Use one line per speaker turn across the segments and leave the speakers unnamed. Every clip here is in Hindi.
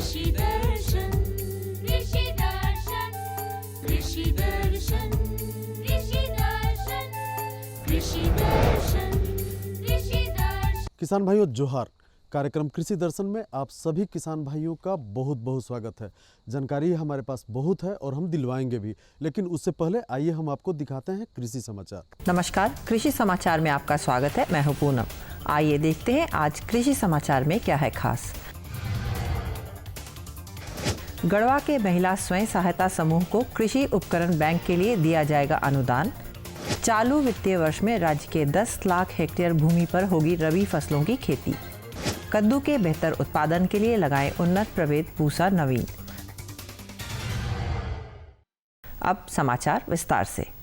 कृषि दर्शन कृषि दर्शन कृषि दर्शन कृषि दर्शन कृषि दर्शन कृषि दर्शन।
किसान भाइयों जोहार। कार्यक्रम कृषि दर्शन में आप सभी किसान भाइयों का बहुत बहुत स्वागत है। जानकारी हमारे पास बहुत है और हम दिलवाएंगे भी, लेकिन उससे पहले आइए हम आपको दिखाते हैं कृषि समाचार।
नमस्कार, कृषि समाचार में आपका स्वागत है। मैं हूं पूनम। आइए देखते हैं आज कृषि समाचार में क्या है खास। गढ़वा के महिला स्वयं सहायता समूह को कृषि उपकरण बैंक के लिए दिया जाएगा अनुदान। चालू वित्तीय वर्ष में राज्य के 10 लाख हेक्टेयर भूमि पर होगी रबी फसलों की खेती। कद्दू के बेहतर उत्पादन के लिए लगाएं उन्नत प्रभेद पूसा नवीन। अब समाचार विस्तार से।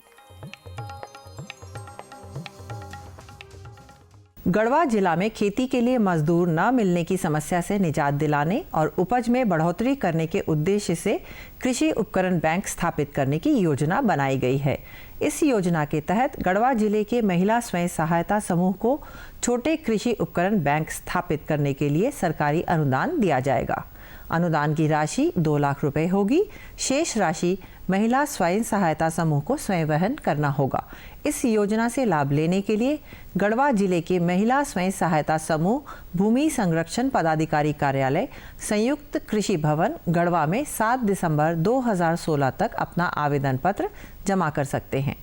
गढ़वा जिला में खेती के लिए मजदूर न मिलने की समस्या से निजात दिलाने और उपज में बढ़ोतरी करने के उद्देश्य से कृषि उपकरण बैंक स्थापित करने की योजना बनाई गई है। इस योजना के तहत गढ़वा जिले के महिला स्वयं सहायता समूह को छोटे कृषि उपकरण बैंक स्थापित करने के लिए सरकारी अनुदान दिया जाएगा। अनुदान की राशि 2 लाख रुपए होगी। शेष राशि महिला स्वयं सहायता समूह को स्वयं वहन करना होगा। इस योजना से लाभ लेने के लिए गढ़वा जिले के महिला स्वयं सहायता समूह भूमि संरक्षण पदाधिकारी कार्यालय संयुक्त कृषि भवन गढ़वा में 7 दिसंबर 2016 तक अपना आवेदन पत्र जमा कर सकते हैं।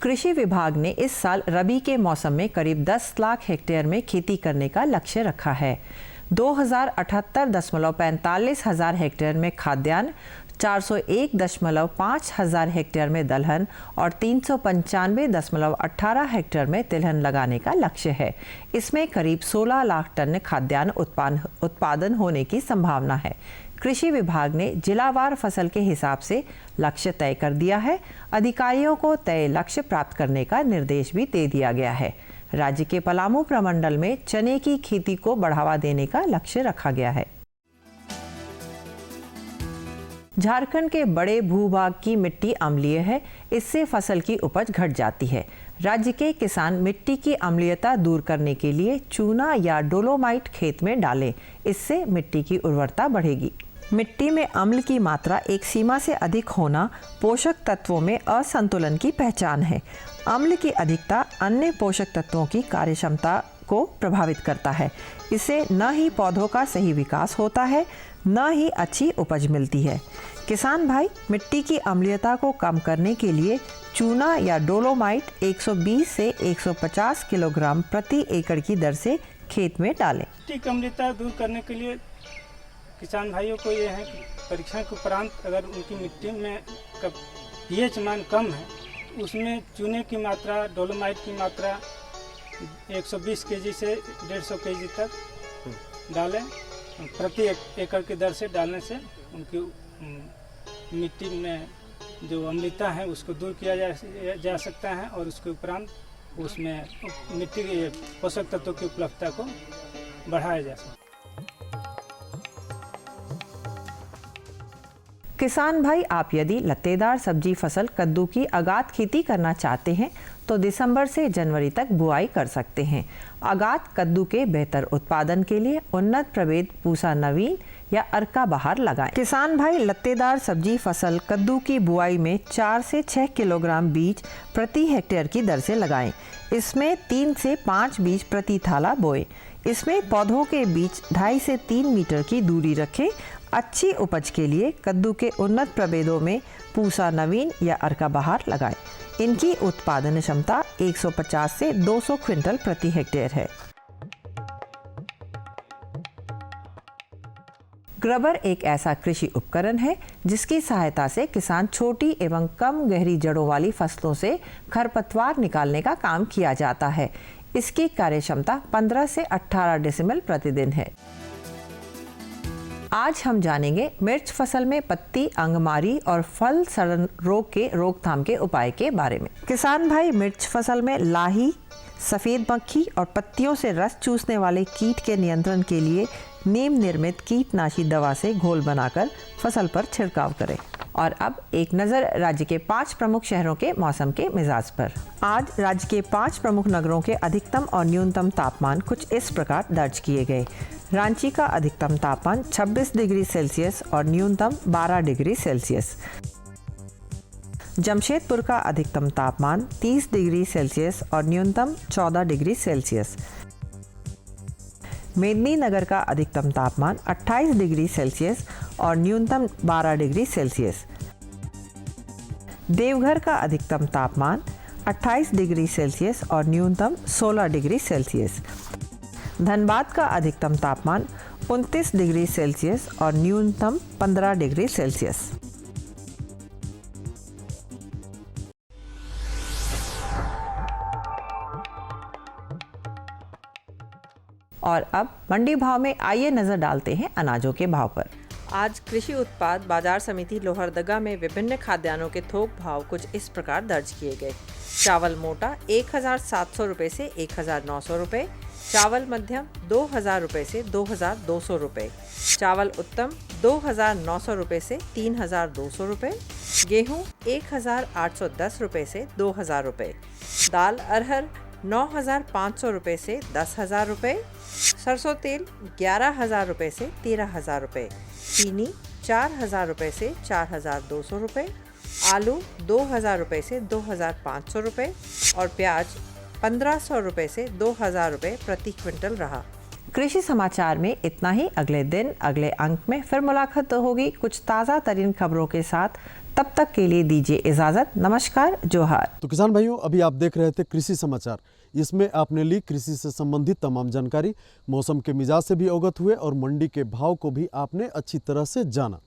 कृषि विभाग ने इस साल रबी के मौसम में करीब 10 लाख हेक्टेयर में खेती करने का लक्ष्य रखा है। 2078.45 हजार हेक्टेयर में खाद्यान्न, 401.5 हजार हेक्टेयर में दलहन और 395.18 हेक्टेयर में तिलहन लगाने का लक्ष्य है। इसमें करीब 16 लाख टन खाद्यान्न उत्पादन होने की संभावना है। कृषि विभाग ने जिलावार फसल के हिसाब से लक्ष्य तय कर दिया है। अधिकारियों को तय लक्ष्य प्राप्त करने का निर्देश भी दे दिया गया है। राज्य के पलामू प्रमंडल में चने की खेती को बढ़ावा देने का लक्ष्य रखा गया है। झारखंड के बड़े भूभाग की मिट्टी अम्लीय है, इससे फसल की उपज घट जाती है। राज्य के किसान मिट्टी की अम्लीयता दूर करने के लिए चूना या डोलोमाइट खेत में डालें, इससे मिट्टी की उर्वरता बढ़ेगी। मिट्टी में अम्ल की मात्रा एक सीमा से अधिक होना पोषक तत्वों में असंतुलन की पहचान है। अम्ल की अधिकता अन्य पोषक तत्वों की कार्यक्षमता को प्रभावित करता है। इससे न ही पौधों का सही विकास होता है, न ही अच्छी उपज मिलती है। किसान भाई मिट्टी की अम्लीयता को कम करने के लिए चूना या डोलोमाइट 120 से 150 किलोग्राम प्रति एकड़ की दर से खेत में डालें।
मिट्टी की अम्लीयता दूर करने के लिए किसान भाइयों को ये है कि परीक्षण के उपरांत अगर उनकी मिट्टी में पीएच मान कम है, उसमें चूने की मात्रा, डोलोमाइट की मात्रा 120 केजी से 150 केजी तक डालें। प्रति एकड़ की दर से डालने से उनकी मिट्टी में जो अम्लता है उसको दूर किया जा सकता है और उसके उपरांत उसमें मिट्टी के पोषक तत्वों की उपलब्धता को बढ़ाया जा सकता है।
किसान भाई आप यदि लत्तेदार सब्जी फसल कद्दू की आगात खेती करना चाहते हैं तो दिसंबर से जनवरी तक बुआई कर सकते हैं। आगात कद्दू के बेहतर उत्पादन के लिए उन्नत प्रभेद पूसा नवीन या अर्का बहार लगाएं। किसान भाई लत्तेदार सब्जी फसल कद्दू की बुआई में 4 से 6 किलोग्राम बीज प्रति हेक्टेयर की दर से लगाएं। इसमें 3 से 5 बीज प्रति थाला बोएं। इसमें पौधों के बीच 2.5 से 3 मीटर की दूरी रखें। अच्छी उपज के लिए कद्दू के उन्नत प्रभेदों में पूसा नवीन या अर्का बहार लगाएं। इनकी उत्पादन क्षमता 150 से 200 क्विंटल प्रति हेक्टेयर है। ग्रबर एक ऐसा कृषि उपकरण है जिसकी सहायता से किसान छोटी एवं कम गहरी जड़ों वाली फसलों से खरपतवार निकालने का काम किया जाता है। इसकी कार्यक्षमता 15 से 18 डेसिबल प्रतिदिन है। आज हम जानेंगे मिर्च फसल में पत्ती अंगमारी और फल सड़न रोग के रोकथाम के उपाय के बारे में। किसान भाई मिर्च फसल में लाही, सफ़ेद मक्खी और पत्तियों से रस चूसने वाले कीट के नियंत्रण के लिए नीम निर्मित कीटनाशी दवा से घोल बनाकर फसल पर छिड़काव करें। और अब एक नज़र राज्य के 5 प्रमुख शहरों के मौसम के मिजाज पर। आज राज्य के 5 प्रमुख नगरों के अधिकतम और न्यूनतम तापमान कुछ इस प्रकार दर्ज किए गए। रांची का अधिकतम तापमान 26 डिग्री सेल्सियस और न्यूनतम 12 डिग्री सेल्सियस। जमशेदपुर का अधिकतम तापमान 30 डिग्री सेल्सियस और न्यूनतम 14 डिग्री सेल्सियस। मेदिनीनगर का अधिकतम तापमान 28 डिग्री सेल्सियस और न्यूनतम 12 डिग्री सेल्सियस। देवघर का अधिकतम तापमान 28 डिग्री सेल्सियस और न्यूनतम 16 डिग्री सेल्सियस। धनबाद का अधिकतम तापमान 29 डिग्री सेल्सियस और न्यूनतम 15 डिग्री सेल्सियस। और अब मंडी भाव में आइए नजर डालते हैं अनाजों के भाव पर। आज कृषि उत्पाद बाजार समिति लोहरदगा में विभिन्न खाद्यान्नों के थोक भाव कुछ इस प्रकार दर्ज किए गए। चावल मोटा 1700 रुपये से 1900 रुपये, चावल मध्यम 2000 रुपये से 2200 रुपये, चावल उत्तम 2900 रुपये से 3200 रुपये, गेहूँ 1810 रुपये से 2000 रुपये, दाल अरहर 9500 रुपये से 10,000 रुपये, सरसों तेल 11,000 रुपये से 13,000 रुपये, चीनी 4,000 रुपये से 4,200 रुपये, आलू 2,000 रुपये से 2,500 रुपये और प्याज 1,500 रुपये से 2,000 रुपये प्रति क्विंटल रहा। कृषि समाचार में इतना ही। अगले दिन अगले अंक में फिर मुलाकात होगी कुछ ताज़ा तरीन खबरों के साथ। तब तक के लिए दीजिए इजाजत। नमस्कार, जोहार।
तो किसान भाइयों, अभी आप देख रहे थे कृषि समाचार। इसमें आपने ली कृषि से संबंधित तमाम जानकारी, मौसम के मिजाज से भी अवगत हुए और मंडी के भाव को भी आपने अच्छी तरह से जाना।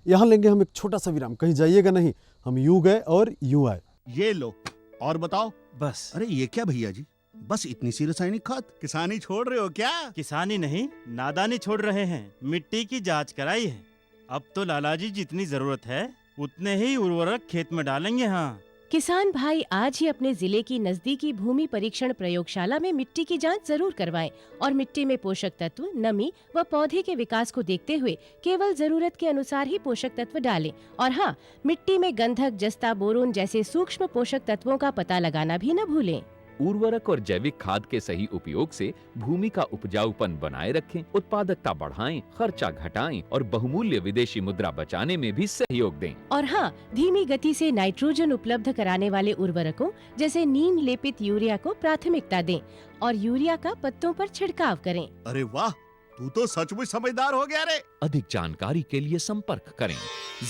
यहाँ लेंगे हम एक छोटा सा विराम, कहीं जाइएगा नहीं, हम यूं गए और यूं आए।
ये लो और बताओ।
बस।
अरे ये क्या भैया जी, बस इतनी सी रासायनिक खाद? किसानी छोड़ रहे हो क्या?
किसानी नहीं, नादानी छोड़ रहे हैं। मिट्टी की जांच कराई है। अब तो लालाजी जितनी जरूरत है उतने ही उर्वरक खेत में डालेंगे। हाँ,
किसान भाई आज ही अपने जिले की नजदीकी भूमि परीक्षण प्रयोगशाला में मिट्टी की जांच जरूर करवाएं और मिट्टी में पोषक तत्व, नमी व पौधे के विकास को देखते हुए केवल जरूरत के अनुसार ही पोषक तत्व डालें। और हाँ, मिट्टी में गंधक, जस्ता, बोरोन जैसे सूक्ष्म पोषक तत्वों का पता लगाना भी न भूलें।
उर्वरक और जैविक खाद के सही उपयोग से भूमि का उपजाऊपन बनाए रखें, उत्पादकता बढ़ाएं, खर्चा घटाएं और बहुमूल्य विदेशी मुद्रा बचाने में भी सहयोग दें।
और हाँ, धीमी गति से नाइट्रोजन उपलब्ध कराने वाले उर्वरकों जैसे नीम लेपित यूरिया को प्राथमिकता दें और यूरिया का पत्तों पर छिड़काव करें।
अरे वाह, तू तो सचमुच समझदार हो गया रे।
अधिक जानकारी के लिए संपर्क करें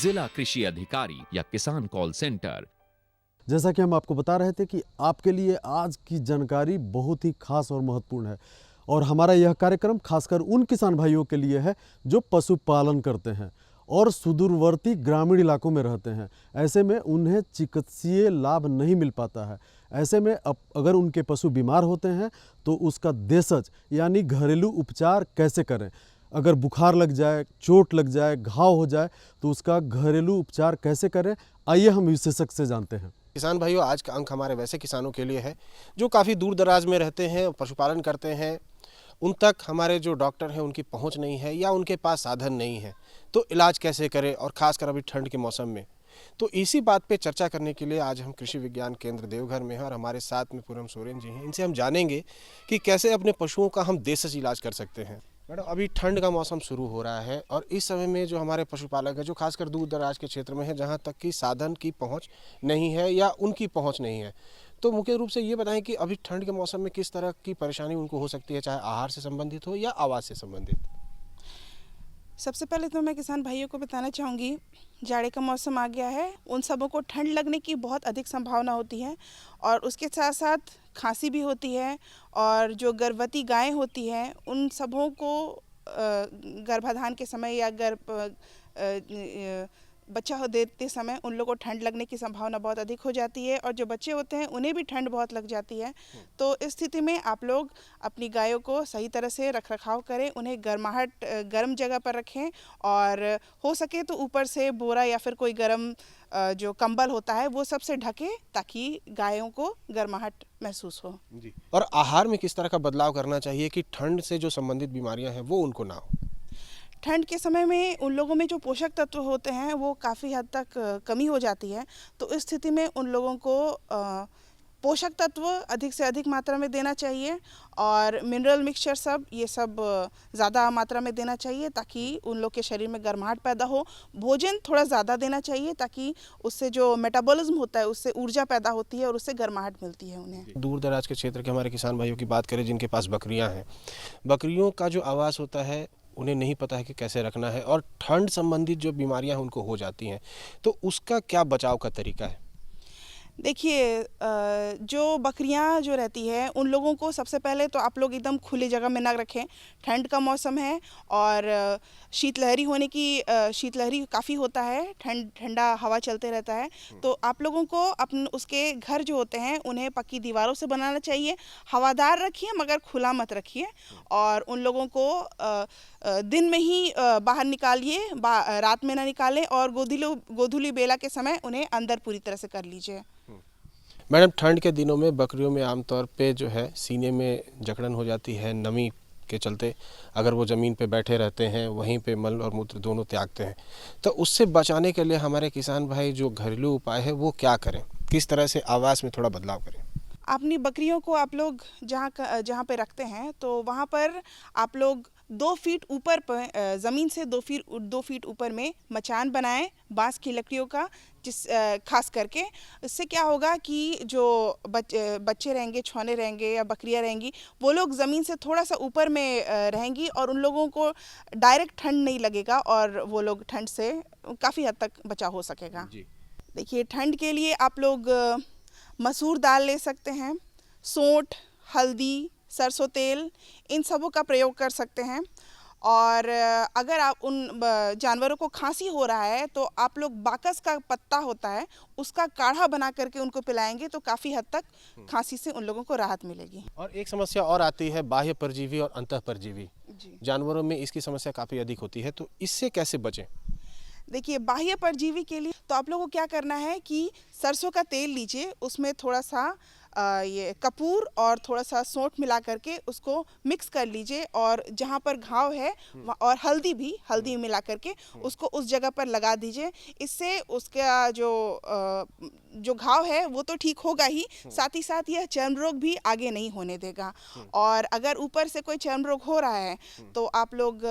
जिला कृषि अधिकारी या किसान कॉल सेंटर।
जैसा कि हम आपको बता रहे थे कि आपके लिए आज की जानकारी बहुत ही खास और महत्वपूर्ण है और हमारा यह कार्यक्रम खासकर उन किसान भाइयों के लिए है जो पशुपालन करते हैं और सुदूरवर्ती ग्रामीण इलाकों में रहते हैं। ऐसे में उन्हें चिकित्सीय लाभ नहीं मिल पाता है। ऐसे में अगर उनके पशु बीमार होते हैं तो उसका देशज यानी घरेलू उपचार कैसे करें। अगर बुखार लग जाए, चोट लग जाए, घाव हो जाए तो उसका घरेलू उपचार कैसे करें, आइए हम विशेषज्ञ से जानते हैं।
किसान भाइयों, आज का अंक हमारे वैसे किसानों के लिए है जो काफ़ी दूर दराज में रहते हैं, पशुपालन करते हैं। उन तक हमारे जो डॉक्टर हैं उनकी पहुंच नहीं है या उनके पास साधन नहीं है, तो इलाज कैसे करें, और ख़ासकर अभी ठंड के मौसम में। तो इसी बात पे चर्चा करने के लिए आज हम कृषि विज्ञान केंद्र देवघर में हैं और हमारे साथ में पूरम सोरेन जी हैं। इनसे हम जानेंगे कि कैसे अपने पशुओं का हम देशज इलाज कर सकते हैं। मैडम, अभी ठंड का मौसम शुरू हो रहा है और इस समय में जो हमारे पशुपालक हैं जो खासकर दूर दराज के क्षेत्र में है, जहाँ तक कि साधन की पहुँच नहीं है या उनकी पहुँच नहीं है, तो मुख्य रूप से ये बताएं कि अभी ठंड के मौसम में किस तरह की परेशानी उनको हो सकती है, चाहे आहार से संबंधित हो या आवास से संबंधित।
सबसे पहले तो मैं किसान भाइयों को बताना चाहूँगी, जाड़े का मौसम आ गया है, उन सबों को ठंड लगने की बहुत अधिक संभावना होती है और उसके साथ साथ खांसी भी होती है। और जो गर्भवती गायें होती हैं उन सबों को गर्भाधान के समय या बच्चा देते समय उन लोगों को ठंड लगने की संभावना बहुत अधिक हो जाती है और जो बच्चे होते हैं उन्हें भी ठंड बहुत लग जाती है। तो इस स्थिति में आप लोग अपनी गायों को सही तरह से रख रखाव करें, उन्हें गर्म जगह पर रखें और हो सके तो ऊपर से बोरा या फिर कोई गर्म जो कंबल होता है वो सबसे ढके, ताकि गायों को गर्माहट महसूस हो।
जी। और आहार में किस तरह का बदलाव करना चाहिए कि ठंड से जो संबंधित बीमारियां हैं वो उनको ना हो?
ठंड के समय में उन लोगों में जो पोषक तत्व होते हैं वो काफ़ी हद तक कमी हो जाती है। तो इस स्थिति में उन लोगों को पोषक तत्व अधिक से अधिक मात्रा में देना चाहिए और मिनरल मिक्सचर ये सब ज़्यादा मात्रा में देना चाहिए, ताकि उन लोग के शरीर में गर्माहट पैदा हो। भोजन थोड़ा ज़्यादा देना चाहिए, ताकि उससे जो मेटाबॉलिज्म होता है उससे ऊर्जा पैदा होती है और उससे गर्माहट मिलती है उन्हें।
दूर दराज के क्षेत्र के हमारे किसान भाइयों की बात करें जिनके पास बकरियां हैं, बकरियों का जो आवास होता है उन्हें नहीं पता है कि कैसे रखना है और ठंड संबंधित जो बीमारियां उनको हो जाती हैं, तो उसका क्या बचाव का तरीका है?
देखिए, जो बकरियां जो रहती है उन लोगों को सबसे पहले तो आप लोग एकदम खुली जगह में ना रखें। ठंड का मौसम है और शीतलहरी काफ़ी होता है, ठंडा हवा चलते रहता है। तो आप लोगों को उसके घर जो होते हैं उन्हें पक्की दीवारों से बनाना चाहिए। हवादार रखिए मगर खुला मत रखिए और उन लोगों को दिन में ही बाहर निकालिए, रात में ना निकालें और गोधूली बेला के समय उन्हें अंदर पूरी तरह से कर लीजिए।
मैडम, ठंड के दिनों में बकरियों में आमतौर पे जो है सीने में जकड़न हो जाती है नमी के चलते। अगर वो ज़मीन पे बैठे रहते हैं वहीं पे मल और मूत्र दोनों त्यागते हैं, तो उससे बचाने के लिए हमारे किसान भाई जो घरेलू उपाय है वो क्या करें? किस तरह से आवास में थोड़ा बदलाव करें?
अपनी बकरियों को आप लोग जहाँ पे रखते हैं तो वहाँ पर आप लोग 2 फीट ऊपर पर ज़मीन से 2 फीट ऊपर में मचान बनाएं बांस की लकड़ियों का, खास करके इससे क्या होगा कि जो बच्चे रहेंगे, छौने रहेंगे या बकरियां रहेंगी, वो लोग ज़मीन से थोड़ा सा ऊपर में रहेंगी और उन लोगों को डायरेक्ट ठंड नहीं लगेगा और वो लोग ठंड से काफ़ी हद तक बचा हो सकेगा। देखिए, ठंड के लिए आप लोग मसूर दाल ले सकते हैं, सौंठ, हल्दी, सरसों तेल, इन सबों का प्रयोग कर सकते हैं। और अगर आप उन जानवरों को खांसी हो रहा है तो आप लोग बाकस का पत्ता होता है उसका काढ़ा बना करके उनको पिलाएंगे तो काफ़ी हद तक खांसी से उन लोगों को राहत मिलेगी।
और एक समस्या और आती है बाह्य परजीवी और अंतः परजीवी। जानवरों में इसकी समस्या काफ़ी अधिक होती है, तो इससे कैसे बचें?
देखिए, बाह्य परजीवी के लिए तो आप लोगों को क्या करना है कि सरसों का तेल लीजिए, उसमें थोड़ा सा ये कपूर और थोड़ा सा सौंठ मिला करके उसको मिक्स कर लीजिए और जहाँ पर घाव है और हल्दी मिला करके उसको उस जगह पर लगा दीजिए। इससे उसका जो घाव है वो तो ठीक होगा ही, साथ ही साथ यह चर्म रोग भी आगे नहीं होने देगा। और अगर ऊपर से कोई चर्म रोग हो रहा है तो आप लोग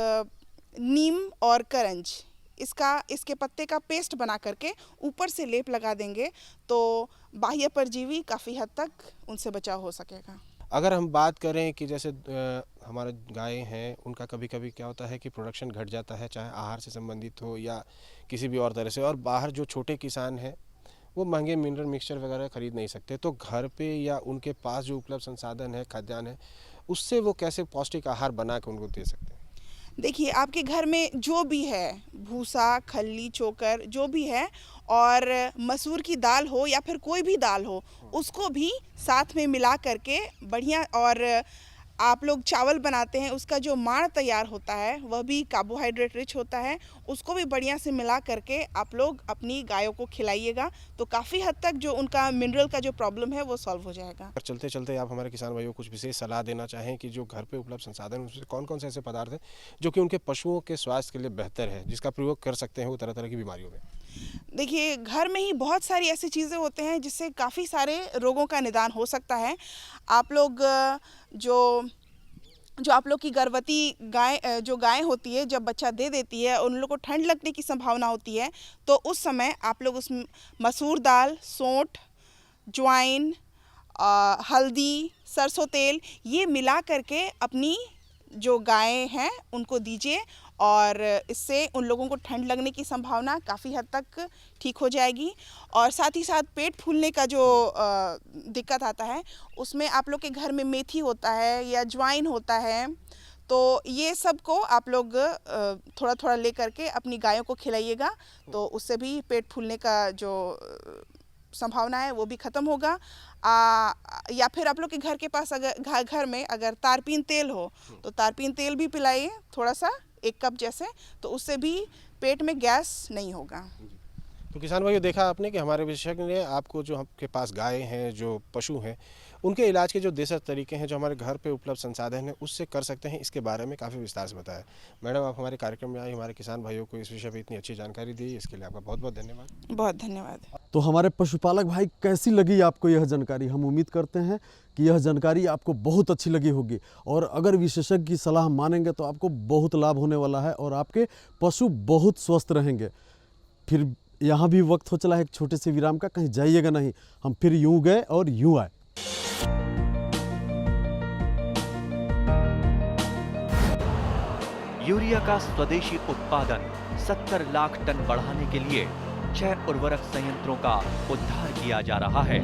नीम और करंज इसके पत्ते का पेस्ट बना करके ऊपर से लेप लगा देंगे तो बाह्य परजीवी काफ़ी हद तक उनसे बचाव हो सकेगा।
अगर हम बात करें कि जैसे हमारे गाय हैं, उनका कभी कभी क्या होता है कि प्रोडक्शन घट जाता है, चाहे आहार से संबंधित हो या किसी भी और तरह से, और बाहर जो छोटे किसान हैं वो महंगे मिनरल मिक्सचर वगैरह खरीद नहीं सकते, तो घर पे या उनके पास जो उपलब्ध संसाधन है, खाद्यान्न है, उससे वो कैसे पौष्टिक आहार बना के उनको दे सकते हैं?
देखिए, आपके घर में जो भी है, भूसा, खल्ली, चोकर जो भी है, और मसूर की दाल हो या फिर कोई भी दाल हो, उसको भी साथ में मिला करके बढ़िया, और आप लोग चावल बनाते हैं उसका जो माड़ तैयार होता है वह भी कार्बोहाइड्रेट रिच होता है, उसको भी बढ़िया से मिला करके आप लोग अपनी गायों को खिलाइएगा तो काफ़ी हद तक जो उनका मिनरल का जो प्रॉब्लम है वो सॉल्व हो जाएगा।
चलते चलते आप हमारे किसान भाइयों को कुछ विशेष सलाह देना चाहें कि जो घर पे उपलब्ध संसाधन उसमें कौन कौन से ऐसे पदार्थ हैं जो कि उनके पशुओं के स्वास्थ्य के लिए बेहतर है, जिसका प्रयोग कर सकते हैं वो तरह तरह की बीमारियों में?
देखिए, घर में ही बहुत सारी ऐसी चीज़ें होते हैं जिससे काफ़ी सारे रोगों का निदान हो सकता है। आप लोग जो आप लोग की गर्भवती गाय होती है, जब बच्चा दे देती है उन लोग को ठंड लगने की संभावना होती है, तो उस समय आप लोग उसमें मसूर दाल, सौंठ, ज्वाइन, हल्दी, सरसों तेल ये मिला करके अपनी जो गायें हैं उनको दीजिए और इससे उन लोगों को ठंड लगने की संभावना काफ़ी हद तक ठीक हो जाएगी। और साथ ही साथ पेट फूलने का जो दिक्कत आता है उसमें आप लोग के घर में मेथी होता है या ज्वाइन होता है तो ये सब को आप लोग थोड़ा थोड़ा ले करके अपनी गायों को खिलाइएगा, तो उससे भी पेट फूलने का जो संभावना है वो भी ख़त्म होगा। या फिर आप लोग के घर के पास अगर घर में अगर तारपीन तेल हो तो तारपीन तेल भी पिलाइए थोड़ा सा, 1 कप जैसे, तो उससे भी पेट में गैस नहीं होगा।
तो किसान भाइयों, देखा आपने कि हमारे विशेषज्ञ ने आपको जो आपके पास गाय हैं, जो पशु हैं, उनके इलाज के जो देसी तरीके हैं, जो हमारे घर पे उपलब्ध संसाधन हैं, उससे कर सकते हैं, इसके बारे में काफ़ी विस्तार से बताया। मैडम, आप हमारे कार्यक्रम में आई, हमारे किसान भाइयों को इस विषय पर इतनी अच्छी जानकारी दी, इसके लिए आपका बहुत बहुत धन्यवाद।
बहुत धन्यवाद।
तो हमारे पशुपालक भाई, कैसी लगी आपको यह जानकारी? हम उम्मीद करते हैं कि यह जानकारी आपको बहुत अच्छी लगी होगी, और अगर विशेषज्ञ की सलाह मानेंगे तो आपको बहुत लाभ होने वाला है और आपके पशु बहुत स्वस्थ रहेंगे। फिर यहाँ भी वक्त हो चला है एक छोटे से विराम का, कहीं जाइएगा नहीं, हम फिर यूं गए और यूं आए।
यूरिया का स्वदेशी उत्पादन 70 लाख टन बढ़ाने के लिए 6 उर्वरक संयंत्रों का उद्धार किया जा रहा है।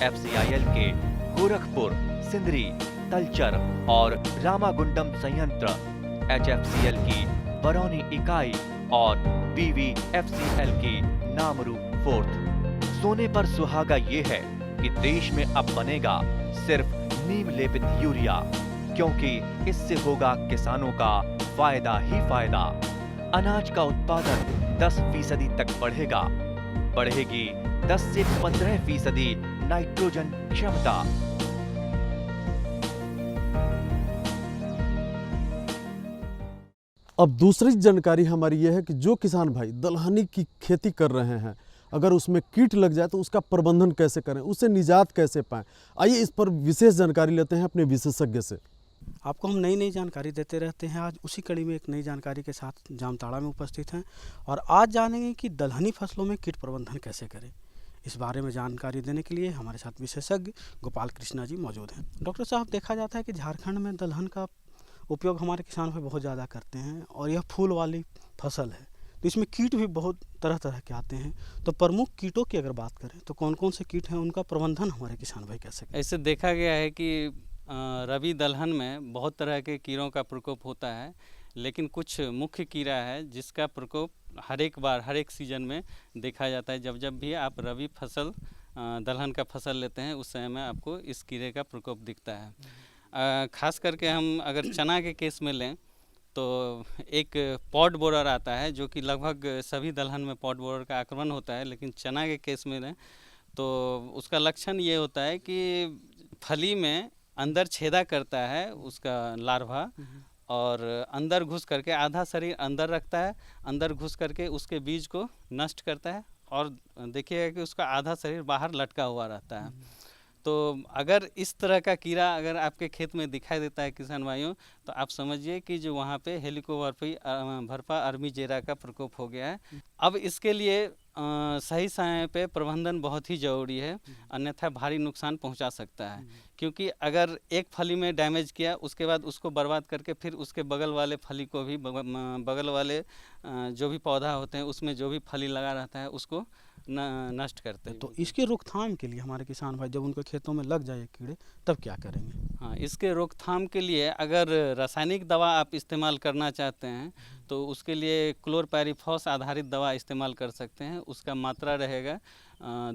FCIL के गोरखपुर, सिंदरी, तलचर और रामागुंडम संयंत्र, HFCL की बरौनी इकाई और BVFCL की नामरू 4th। सोने पर सुहागा ये है कि देश में अब बनेगा सिर्फ नीम लेपित यूरिया, क्योंकि इससे होगा किसानों का फायदा ही फायदा। अनाज का उत्पादन 10% तक बढ़ेगा, बढ़ेगी 10 से 15% नाइट्रोजन क्षमता।
अब दूसरी जानकारी हमारी यह है कि जो किसान भाई दलहनी की खेती कर रहे हैं, अगर उसमें कीट लग जाए तो उसका प्रबंधन कैसे करें, उससे निजात कैसे पाएं, आइए इस पर विशेष जानकारी लेते हैं अपने विशेषज्ञ से।
आपको हम नई नई जानकारी देते रहते हैं। आज उसी कड़ी में एक नई जानकारी के साथ जामताड़ा में उपस्थित हैं और आज जानेंगे कि दलहनी फसलों में कीट प्रबंधन कैसे करें। इस बारे में जानकारी देने के लिए हमारे साथ विशेषज्ञ गोपाल कृष्णा जी मौजूद हैं। डॉक्टर साहब, देखा जाता है कि झारखंड में दलहन का उपयोग हमारे किसान भाई बहुत ज़्यादा करते हैं और यह फूल वाली फसल है, तो इसमें कीट भी बहुत तरह तरह के आते हैं। तो प्रमुख कीटों की अगर बात करें तो कौन कौन से कीट हैं, उनका प्रबंधन हमारे किसान भाई कैसे करें?
ऐसे देखा गया है कि रबी दलहन में बहुत तरह के कीड़ों का प्रकोप होता है, लेकिन कुछ मुख्य कीड़ा है जिसका प्रकोप हर एक सीज़न में देखा जाता है। जब भी आप रबी फसल दलहन का फसल लेते हैं उस समय में आपको इस कीड़े का प्रकोप दिखता है। खास करके हम अगर चना के केस में लें तो एक पॉड बोरर आता है, जो कि लगभग सभी दलहन में पॉड बोरर का आक्रमण होता है, लेकिन चना के केस में लें तो उसका लक्षण ये होता है कि फली में अंदर छेदा करता है उसका लार्वा और अंदर घुस करके आधा शरीर अंदर रखता है, अंदर घुस करके उसके बीज को नष्ट करता है और देखिएगा कि उसका आधा शरीर बाहर लटका हुआ रहता है। तो अगर इस तरह का कीड़ा अगर आपके खेत में दिखाई देता है किसान भाइयों, तो आप समझिए कि जो वहाँ पे हेलिकोवर्पा अर्मीजेरा का प्रकोप हो गया है। अब इसके लिए सही समय पे प्रबंधन बहुत ही ज़रूरी है, अन्यथा भारी नुकसान पहुंचा सकता है। क्योंकि अगर एक फली में डैमेज किया उसके बाद उसको बर्बाद करके फिर उसके बगल वाले फली को भी बगल वाले जो भी पौधा होते हैं उसमें जो भी फली लगा रहता है उसको नष्ट करते हैं।
तो इसके रोकथाम के लिए हमारे किसान भाई जब उनके खेतों में लग जाए कीड़े तब क्या करेंगे?
हाँ, इसके रोकथाम के लिए अगर रासायनिक दवा आप इस्तेमाल करना चाहते हैं तो उसके लिए क्लोरपायरीफॉस आधारित दवा इस्तेमाल कर सकते हैं। उसका मात्रा रहेगा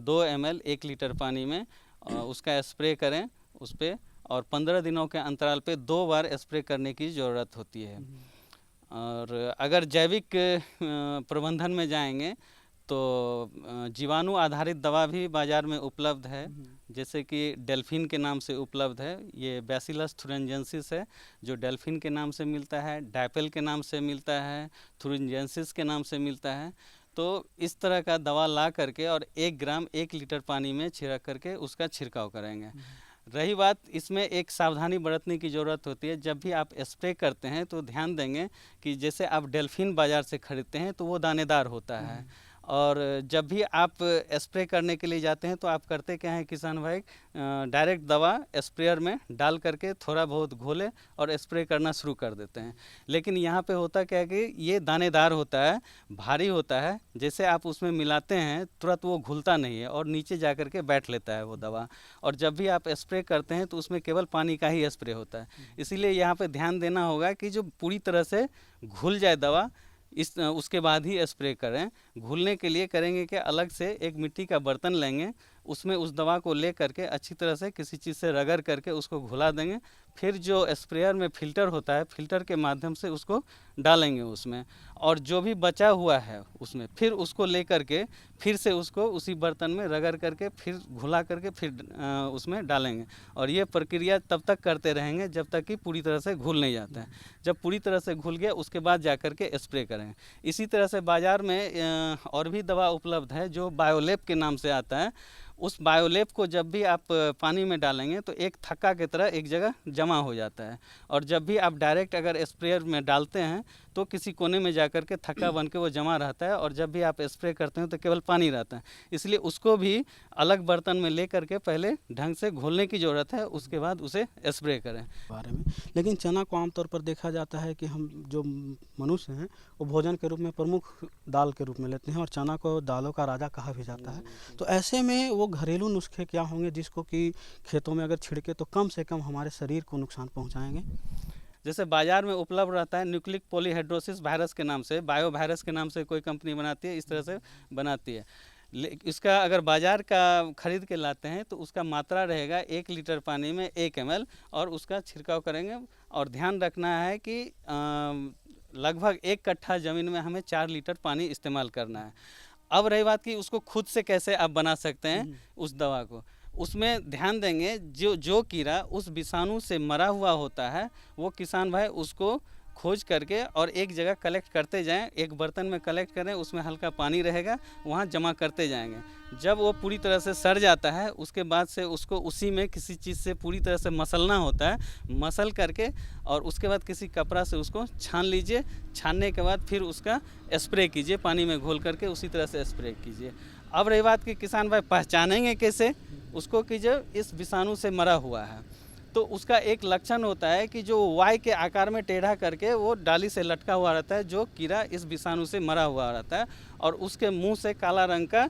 2 ml 1 लीटर पानी में, उसका स्प्रे करें उस पर, और 15 दिनों के अंतराल पे 2 बार स्प्रे करने की ज़रूरत होती है। और अगर जैविक प्रबंधन में जाएंगे तो जीवाणु आधारित दवा भी बाज़ार में उपलब्ध है, जैसे कि डेल्फिन के नाम से उपलब्ध है। ये बैसिलस थुरिंजेंसिस है जो डेल्फिन के नाम से मिलता है, डायपेल के नाम से मिलता है, थुरिंजेंसिस के नाम से मिलता है। तो इस तरह का दवा ला करके और 1 ग्राम 1 लीटर पानी में छिड़क करके उसका छिड़काव करेंगे। रही बात, इसमें एक सावधानी बरतने की ज़रूरत होती है। जब भी आप स्प्रे करते हैं तो ध्यान देंगे कि जैसे आप डेल्फिन बाज़ार से ख़रीदते हैं तो वो दानेदार होता है और जब भी आप स्प्रे करने के लिए जाते हैं तो आप करते क्या हैं किसान भाई, डायरेक्ट दवा स्प्रेयर में डाल करके थोड़ा बहुत घोले और स्प्रे करना शुरू कर देते हैं। लेकिन यहाँ पे होता क्या है कि ये दानेदार होता है, भारी होता है, जैसे आप उसमें मिलाते हैं तुरंत वो घुलता नहीं है और नीचे जा कर के बैठ लेता है वो दवा। और जब भी आप स्प्रे करते हैं तो उसमें केवल पानी का ही स्प्रे होता है। इसीलिए यहाँ पे ध्यान देना होगा कि जो पूरी तरह से घुल जाए दवा, उसके बाद ही स्प्रे करें। घुलने के लिए करेंगे कि अलग से एक मिट्टी का बर्तन लेंगे, उसमें उस दवा को ले करके अच्छी तरह से किसी चीज़ से रगड़ करके उसको घुला देंगे। फिर जो स्प्रेयर में फ़िल्टर होता है, फ़िल्टर के माध्यम से उसको डालेंगे उसमें, और जो भी बचा हुआ है उसमें फिर उसको ले करके फिर से उसको उसी बर्तन में रगड़ करके फिर घुला करके फिर उसमें डालेंगे। और ये प्रक्रिया तब तक करते रहेंगे जब तक कि पूरी तरह से घुल नहीं जाता है। जब पूरी तरह से घुल गया उसके बाद जा कर के स्प्रे करें। इसी तरह से बाज़ार में और भी दवा उपलब्ध है जो बायोलेप के नाम से आता है। उस बायोलेप को जब भी आप पानी में डालेंगे तो एक थक्का की तरह एक जगह जमा हो जाता है, और जब भी आप डायरेक्ट अगर स्प्रेयर में डालते हैं तो किसी कोने में जाकर के थक्का बन के वो जमा रहता है, और जब भी आप स्प्रे करते हैं तो केवल पानी रहता है। इसलिए उसको भी अलग बर्तन में ले करके पहले ढंग से घोलने की ज़रूरत है, उसके बाद उसे स्प्रे करें
बारे में। लेकिन चना को आमतौर पर देखा जाता है कि हम जो मनुष्य हैं वो भोजन के रूप में प्रमुख दाल के रूप में लेते हैं, और चना को दालों का राजा कहा भी जाता है। तो ऐसे में वो घरेलू नुस्खे क्या होंगे जिसको कि खेतों में अगर छिड़के तो कम से कम हमारे शरीर को नुकसान पहुंचाएंगे?
जैसे बाज़ार में उपलब्ध रहता है न्यूक्लिक पॉलीहाइड्रोसिस वायरस के नाम से, बायो वायरस के नाम से कोई कंपनी बनाती है, इस तरह से बनाती है। इसका अगर बाज़ार का ख़रीद के लाते हैं तो उसका मात्रा रहेगा 1 लीटर पानी में 1 ml, और उसका छिड़काव करेंगे। और ध्यान रखना है कि लगभग 1 कट्ठा ज़मीन में हमें 4 लीटर पानी इस्तेमाल करना है। अब रही बात कि उसको खुद से कैसे आप बना सकते हैं उस दवा को, उसमें ध्यान देंगे जो कीड़ा उस विषाणु से मरा हुआ होता है वो किसान भाई उसको खोज करके और एक जगह कलेक्ट करते जाएं। एक बर्तन में कलेक्ट करें, उसमें हल्का पानी रहेगा, वहाँ जमा करते जाएंगे। जब वो पूरी तरह से सड़ जाता है उसके बाद से उसको उसी में किसी चीज़ से पूरी तरह से मसलना होता है, मसल करके और उसके बाद किसी कपड़ा से उसको छान लीजिए। छानने के बाद फिर उसका स्प्रे कीजिए, पानी में घोल करके उसी तरह से स्प्रे कीजिए। अब रही बात कि किसान भाई पहचानेंगे कैसे उसको कि जो इस विषाणु से मरा हुआ है, तो उसका एक लक्षण होता है कि जो वाई के आकार में टेढ़ा करके वो डाली से लटका हुआ रहता है, जो कीड़ा इस विषाणु से मरा हुआ रहता है, और उसके मुंह से काला रंग का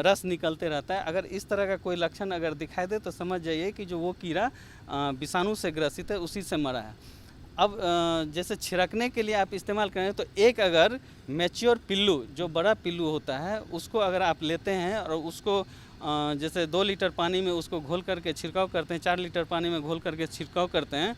रस निकलते रहता है। अगर इस तरह का कोई लक्षण अगर दिखाई दे तो समझ जाइए कि जो वो कीड़ा विषाणु से ग्रसित है, उसी से मरा है। अब जैसे छिड़कने के लिए आप इस्तेमाल करें तो एक अगर मैच्योर पिल्लू, जो बड़ा पिल्लू होता है, उसको अगर आप लेते हैं और उसको जैसे 2 लीटर पानी में उसको घोल करके छिड़काव करते हैं, 4 लीटर पानी में घोल करके छिड़काव करते हैं,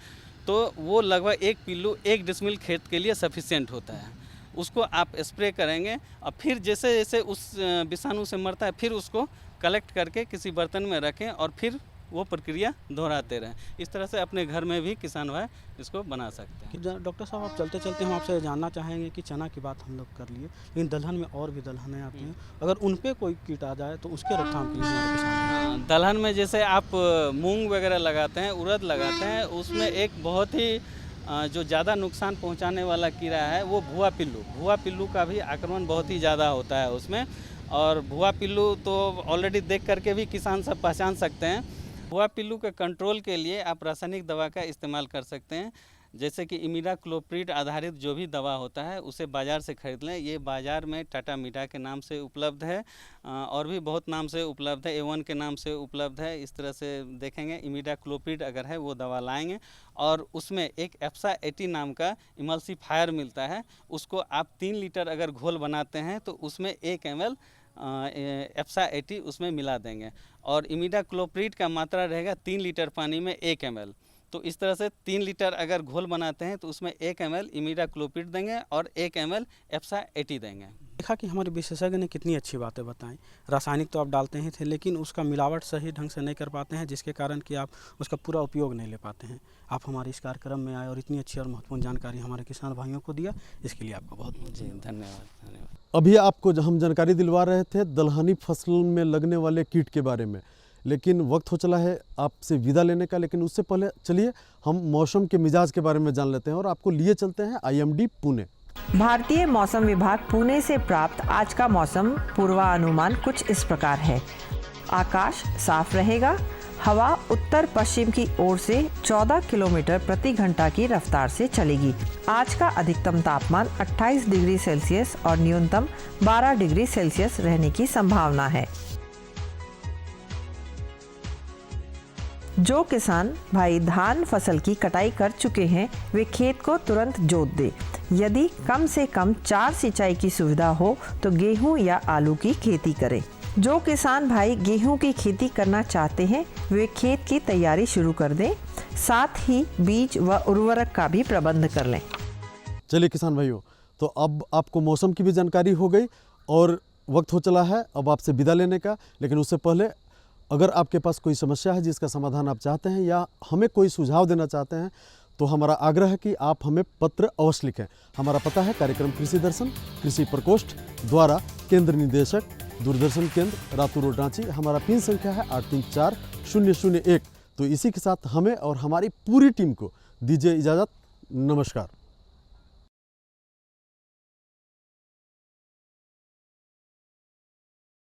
तो वो लगभग 1 पिल्लू 1 डिसमिल खेत के लिए सफिशिएंट होता है। उसको आप स्प्रे करेंगे और फिर जैसे जैसे उस विषाणु से मरता है फिर उसको कलेक्ट करके किसी बर्तन में रखें और फिर वो प्रक्रिया दोहराते रहें। इस तरह से अपने घर में भी किसान भाई इसको बना सकते हैं।
डॉक्टर साहब, आप चलते चलते हम आपसे जानना चाहेंगे कि चना की बात हम लोग कर लिए, लेकिन दलहन में और भी दलहनें आती हैं, अगर उन पे कोई कीट आ जाए तो उसके रोकथाम के लिए हमारे किसान
दलहन में जैसे आप मूंग वगैरह लगाते हैं, उड़द लगाते हैं, उसमें एक बहुत ही जो ज़्यादा नुकसान पहुंचाने वाला कीड़ा है वो भुआ पिल्लू। भुआ पिल्लू का भी आक्रमण बहुत ही ज़्यादा होता है उसमें, और भुआ पिल्लू तो ऑलरेडी देख करके भी किसान सब पहचान सकते हैं। भुआ पिल्लू के कंट्रोल के लिए आप रासायनिक दवा का इस्तेमाल कर सकते हैं, जैसे कि इमिडाक्लोप्रिड आधारित जो भी दवा होता है उसे बाज़ार से खरीद लें। ये बाज़ार में टाटा मीटा के नाम से उपलब्ध है, और भी बहुत नाम से उपलब्ध है, A1 के नाम से उपलब्ध है। इस तरह से देखेंगे इमिडाक्लोप्रिड अगर है वो दवा लाएंगे, और उसमें एक एप्सा 80 नाम का इमल्सीफायर मिलता है, उसको आप 3 लीटर अगर घोल बनाते हैं तो उसमें 1 ml एप्सा 80 उसमें मिला देंगे, और इमिडाक्लोप्रिड का मात्रा रहेगा 3 लीटर पानी में 1 ml। तो इस तरह से 3 लीटर अगर घोल बनाते हैं तो उसमें 1 ml इमिडाक्लोप्रिड देंगे और 1 ml एप्सा 80 देंगे।
देखा कि हमारे विशेषज्ञ ने कितनी अच्छी बातें बताई। रासायनिक तो आप डालते ही थे, लेकिन उसका मिलावट सही ढंग से नहीं कर पाते हैं, जिसके कारण कि आप उसका पूरा उपयोग नहीं ले पाते हैं। आप हमारे इस कार्यक्रम में आए और इतनी अच्छी और महत्वपूर्ण जानकारी हमारे किसान भाइयों को दिया, इसके लिए आपका बहुत बहुत
धन्यवाद।
अभी आपको हम जानकारी दिलवा रहे थे दलहनी फसल में लगने वाले कीट के बारे में, लेकिन वक्त हो चला है आपसे विदा लेने का। लेकिन उससे पहले चलिए हम मौसम के मिजाज के बारे में जान लेते हैं और आपको लिए चलते हैं IMD पुणे।
भारतीय मौसम विभाग पुणे से प्राप्त आज का मौसम पूर्वानुमान कुछ इस प्रकार है। आकाश साफ रहेगा। हवा उत्तर पश्चिम की ओर से 14 किलोमीटर प्रति घंटा की रफ्तार से चलेगी। आज का अधिकतम तापमान 28 डिग्री सेल्सियस और न्यूनतम 12 डिग्री सेल्सियस रहने की संभावना है। जो किसान भाई धान फसल की कटाई कर चुके हैं वे खेत को तुरंत जोत दें। यदि कम से कम 4 सिंचाई की सुविधा हो तो गेहूं या आलू की खेती करें। जो किसान भाई गेहूं की खेती करना चाहते हैं वे खेत की तैयारी शुरू कर दें। साथ ही बीज व उर्वरक का भी प्रबंध कर लें।
चलिए किसान भाइयों, तो अब आपको मौसम की भी जानकारी हो गई और वक्त हो चला है अब आपसे विदा लेने का। लेकिन उससे पहले अगर आपके पास कोई समस्या है जिसका समाधान आप चाहते हैं या हमें कोई सुझाव देना चाहते हैं तो हमारा आग्रह है कि आप हमें पत्र अवश्य लिखें। हमारा पता है कार्यक्रम कृषि दर्शन, कृषि प्रकोष्ठ द्वारा, केंद्र निदेशक, दूरदर्शन केंद्र, रातू रोड, रांची। हमारा पिन संख्या है 834001। तो इसी के साथ हमें और हमारी पूरी टीम को दीजिए इजाज़त। नमस्कार।